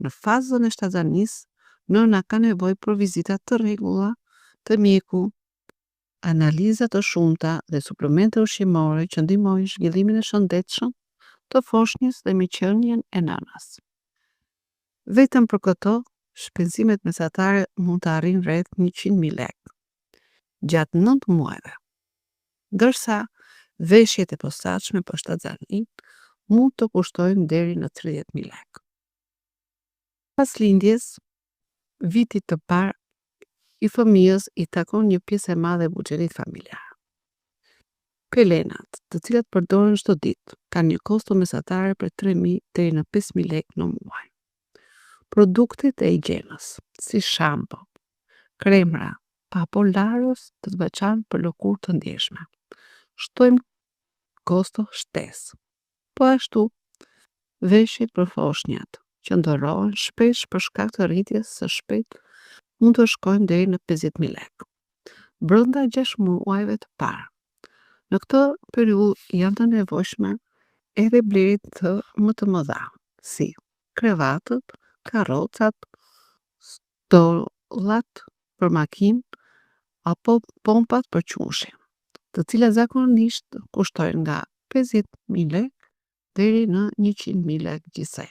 Në fazën e shtatzanisë, nëna ka nevojë për vizita të rregulla të mjeku, analiza të shumta dhe suplemente ushqimore që ndihmojnë zhvillimin e shëndetshëm të foshnjës dhe miqënien e nënës. Vetëm për këto, shpenzimet mesatare mund të arrijnë rreth 100.000 lekë gjatë 9 muajve, ndërsa veshjet e posaçme për shtatzani mund të kushtojnë deri në 30.000 lekë. Pas lindjes, vitit të parë i fëmijës i takon një pjesë e madhe e buxhetit familjar. Pelenat, të cilat përdoren çdo ditë, kanë një kosto mesatare për 3.000 deri në 5.000 lekë në muaj. Produktet e higjienës, si shampo, kremra, apo larës të veçantë për lëkurë të ndjeshme, shtojnë kosto shtesë. Po ashtu, veshjet për foshnjat që ndërrohen shpesh për shkak të rritjes së shpejtë mund të shkojnë deri në 50.000 lekë brenda 6 muajve të parë. Në këtë periudhë janë të nevojshme edhe blerjet të më të mëdha, si krevatët, karrocat, stollat për makinë apo pompat për qumshi, të cilat zakonisht kushtojnë nga 50.000 lekë deri në 100.000 lekë gjithsej.